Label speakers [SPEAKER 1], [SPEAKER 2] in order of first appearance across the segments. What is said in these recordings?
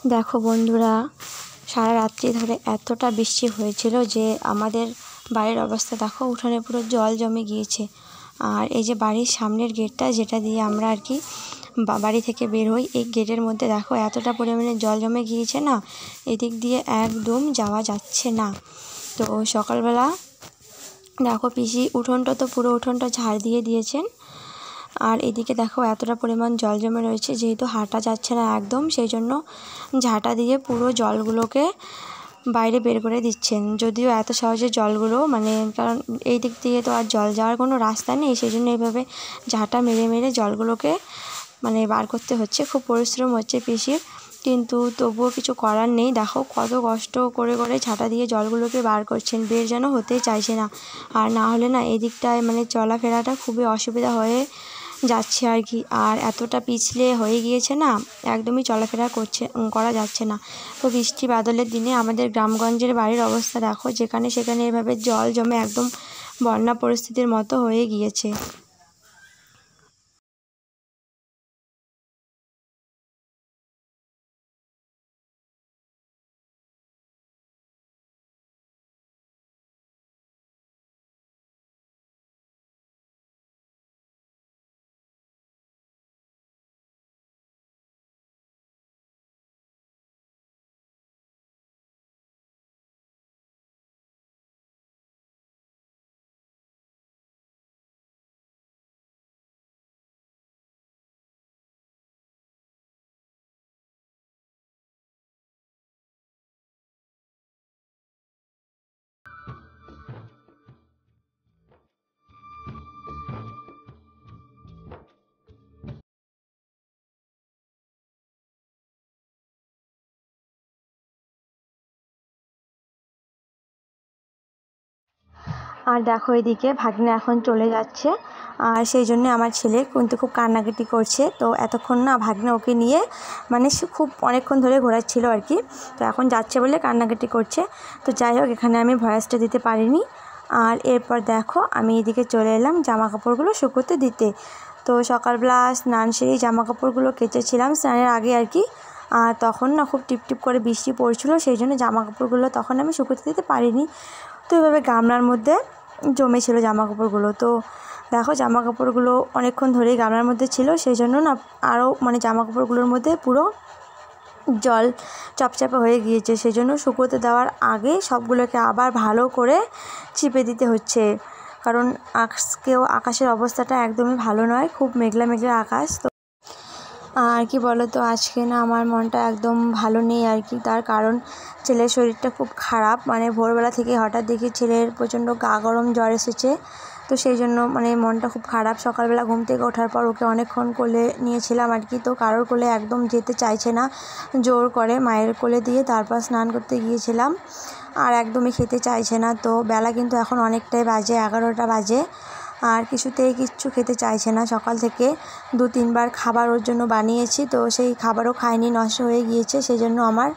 [SPEAKER 1] দেখো বন্ধুরা, সারা রাত্রি ধরে এতটা বৃষ্টি হয়েছিল যে আমাদের বাড়ির অবস্থা দেখো, উঠোনে পুরো জল জমে গিয়েছে। আর এই যে বাড়ির সামনের গেটটা, যেটা দিয়ে আমরা আর কি বাড়ি থেকে বের হই, এই গেটের মধ্যে দেখো এতটা পরিমাণে জল জমে গিয়েছে না, এদিক দিয়ে একদম যাওয়া যাচ্ছে না। তো সকালবেলা দেখো পিসি উঠোনটা তো পুরো উঠোনটা ঝাড় দিয়ে দিয়েছেন। আর এদিকে দেখো এতটা পরিমাণ জল জমে রয়েছে, যেহেতু হাঁটা যাচ্ছে না একদম, সেই জন্য ঝাঁটা দিয়ে পুরো জলগুলোকে বাইরে বের করে দিচ্ছেন। যদিও এত সহজে জলগুলো কারণ এই দিক দিয়ে তো আর জল যাওয়ার কোনো রাস্তা নেই, সেই জন্য এইভাবে ঝাঁটা মেরে মেরে জলগুলোকে বার করতে হচ্ছে। খুব পরিশ্রম হচ্ছে পিসির, কিন্তু তবুও কিছু করার নেই। দেখো কত কষ্ট করে করে ঝাঁটা দিয়ে জলগুলোকে বার করছেন, বের যেন হতেই চাইছে না। আর না হলে না এদিকটায় চলাফেরাটা খুবই অসুবিধা হয়ে যাচ্ছে আর কি। আর এতটা পিছলে হয়ে গিয়েছে না, একদমই চলাফেরা করা যাচ্ছে না। তো বৃষ্টি বাদলের দিনে আমাদের গ্রামগঞ্জের বাড়ির অবস্থা দেখো, যেখানে সেখানে এভাবে জল জমে একদম বন্যা পরিস্থিতির মতো হয়ে গিয়েছে। আর দেখো এদিকে ভাগ্নে এখন চলে যাচ্ছে, আর সেই জন্য আমার ছেলে কিন্তু খুব কান্নাকাটি করছে। তো এতক্ষণ না ভাগ্নে ওকে নিয়ে সে খুব অনেকক্ষণ ধরে ঘোরাচ্ছিল আর কি। তো এখন যাচ্ছে বলে কান্নাকাটি করছে। তো যাই হোক, এখানে আমি ভয়েসটা দিতে পারিনি। আর এরপর দেখো আমি এদিকে চলে এলাম জামা কাপড়গুলো শুকোতে দিতে। তো সকালবেলা স্নান সেরেই জামা কাপড়গুলো কেচেছিলাম স্নানের আগে আর কি। আর তখন না খুব টিপটিপ করে বৃষ্টি পড়ছিল, সেই জন্য জামা কাপড়গুলো তখন আমি শুকোতে দিতে পারিনি। তো এভাবে গামলার মধ্যে জমেছিল জামা কাপড়গুলো। তো দেখো জামা কাপড়গুলো অনেকক্ষণ ধরেই গামলার মধ্যে ছিল, সেই জন্য না আরও জামা কাপড়গুলোর মধ্যে পুরো জল চপচপে হয়ে গিয়েছে। সেই জন্য শুকোতে দেওয়ার আগে সবগুলোকে আবার ভালো করে চিপে দিতে হচ্ছে, কারণ আজকেও আকাশের অবস্থাটা একদমই ভালো নয়, খুব মেঘলা মেঘলা আকাশ। তো আর কি বলো তো, আজকে না আমার মনটা একদম ভালো নেই আর কি। তার কারণ ছেলের শরীরটা খুব খারাপ, ভোরবেলা থেকে হঠাৎ দেখি ছেলের প্রচণ্ড গা গরম জ্বর এসেছে। তো সেই জন্য মনটা খুব খারাপ। সকালবেলা ঘুম থেকে ওঠার পর ওকে অনেকক্ষণ কোলে নিয়েছিলাম আর কি। তো কারোর কোলে একদম যেতে চাইছে না, জোর করে মায়ের কোলে দিয়ে তারপর স্নান করতে গিয়েছিলাম, আর একদমই খেতে চাইছে না। তো বেলা কিন্তু এখন অনেকটাই বাজে, 11টা বাজে, আর কিছুতেই কিচ্ছু খেতে চাইছে না। সকাল থেকে 2-3 বার খাবার ওর জন্য বানিয়েছি, তো সেই খাবারও খায়নি, নষ্ট হয়ে গিয়েছে। সেই জন্য আমার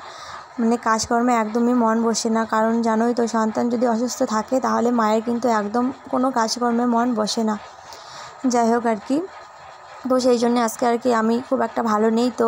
[SPEAKER 1] কাজকর্মে একদমই মন বসে না। কারণ জানোই তো, সন্তান যদি অসুস্থ থাকে তাহলে মায়ের কিন্তু একদম কোনো কাজকর্মে মন বসে না। যাই হোক আর কি, তো সেই জন্য আজকে আর কি আমি খুব একটা ভালো নেই। তো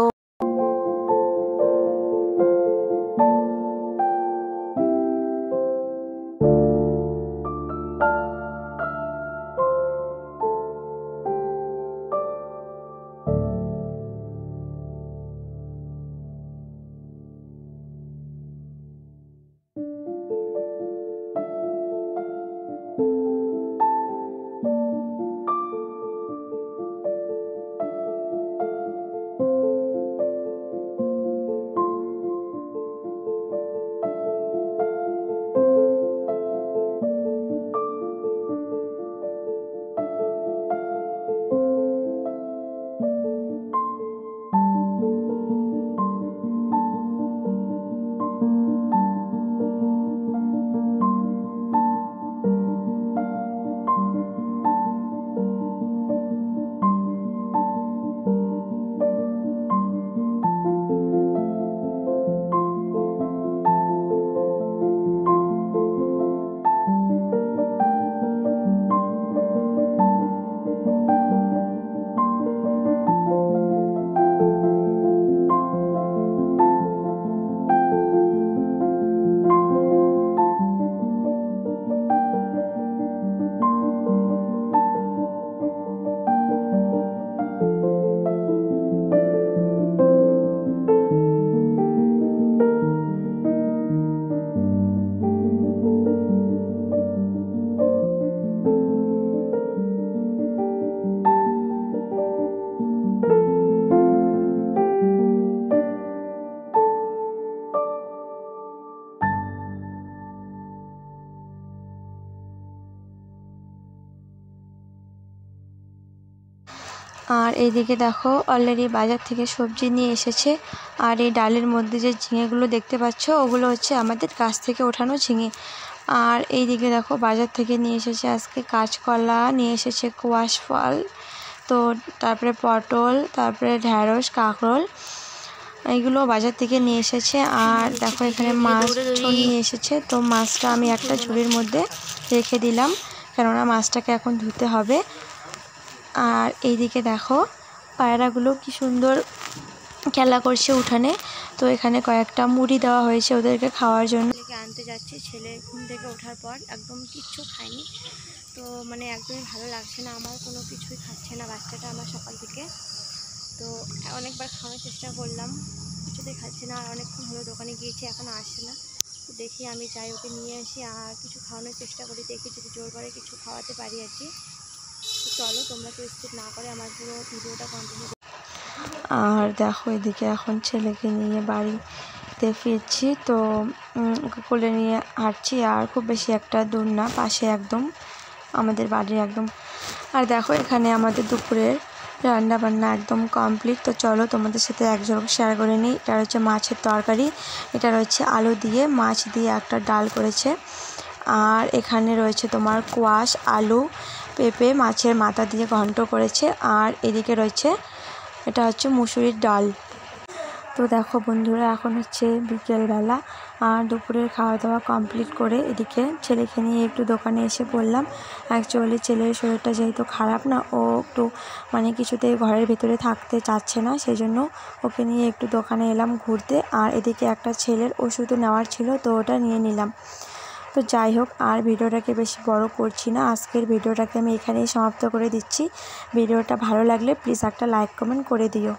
[SPEAKER 1] আর এইদিকে দেখো অলরেডি বাজার থেকে সবজি নিয়ে এসেছে। আর এই ডালের মধ্যে যে ঝিঙেগুলো দেখতে পাচ্ছ ওগুলো হচ্ছে আমাদের গাছ থেকে ওঠানো ঝিঙে। আর এইদিকে দেখো বাজার থেকে নিয়ে এসেছে আজকে কাঁচকলা, নিয়ে এসেছে কোয়াশ ফল, তো তারপরে পটল, তারপরে ঢ্যাঁড়স, কাঁকরোল, এইগুলো বাজার থেকে নিয়ে এসেছে। আর দেখো এখানে মাছ নিয়ে এসেছে। তো মাছটা আমি একটা ঝুড়ির মধ্যে রেখে দিলাম, কেননা মাছটাকে এখন ধুতে হবে। আর এইদিকে দেখো পায়রাগুলো কি সুন্দর খেলা করছে উঠানে। তো এখানে কয়েকটা মুড়ি দেওয়া হয়েছে ওদেরকে খাওয়ার জন্য। আনতে যাচ্ছি, ছেলে ঘুম থেকে ওঠার পর একদম কিচ্ছু খায়নি, তো মানে একদমই ভালো লাগছে না, আমার কোনো কিছুই খাচ্ছে না বাচ্চাটা আমার সকাল থেকে। তো অনেকবার খাওয়ানোর চেষ্টা করলাম, কিছুতেই খাচ্ছে না। আর অনেকক্ষণ হলো দোকানে গিয়েছি, এখনও আসছে না। তো দেখি আমি যাই, ওকে নিয়ে আসি আর কিছু খাওয়ানোর চেষ্টা করি, দেখি যদি জোর করে কিছু খাওয়াতে পারি আর কি। তো চলো তোমরা কেউ স্কিপ না করে আমার পুরো ভিডিওটা কন্টিনিউ। আর দেখো এদিকে এখন ছেলেকে নিয়ে বাড়িতে ফিরছি। তো ওকে কোলে নিয়ে হাঁটছি, আর খুব বেশি একটা দূর না, পাশে একদম আমাদের বাড়ির একদম। আর দেখো এখানে আমাদের দুপুরের রান্না বান্না একদম কমপ্লিট। তো চলো তোমাদের সাথে এক ঝলক শেয়ার করে নিই। এটা হচ্ছে মাছের তরকারি, এটা রয়েছে আলু দিয়ে, মাছ দিয়ে একটা ডাল করেছে। আর এখানে রয়েছে তোমার কোয়াশ, আলু, পেঁপে, মাছের মাথা দিয়ে ঘন্ট করেছে। আর এদিকে রয়েছে এটা হচ্ছে মুসুরির ডাল। তো দেখো বন্ধুরা এখন হচ্ছে বিকেলবেলা, আর দুপুরের খাওয়া দাওয়া কমপ্লিট করে এদিকে ছেলেকে নিয়ে একটু দোকানে এসে পড়লাম। অ্যাকচুয়ালি ছেলের শরীরটা যেহেতু খারাপ না, ও একটু মানে কিছুতেই ঘরের ভিতরে থাকতে চাচ্ছে না, সেই জন্য ওকে নিয়ে একটু দোকানে এলাম ঘুরতে। আর এদিকে একটা ছেলের ওষুধও নেওয়ার ছিল, তো ওটা নিয়ে নিলাম। তো যাই হোক, আর ভিডিওটাকে বেশি বড় করছি না, আজকের ভিডিওটাকে আমি এখানেই সমাপ্ত করে দিচ্ছি। ভিডিওটা ভালো লাগলে প্লিজ একটা লাইক কমেন্ট করে দিও।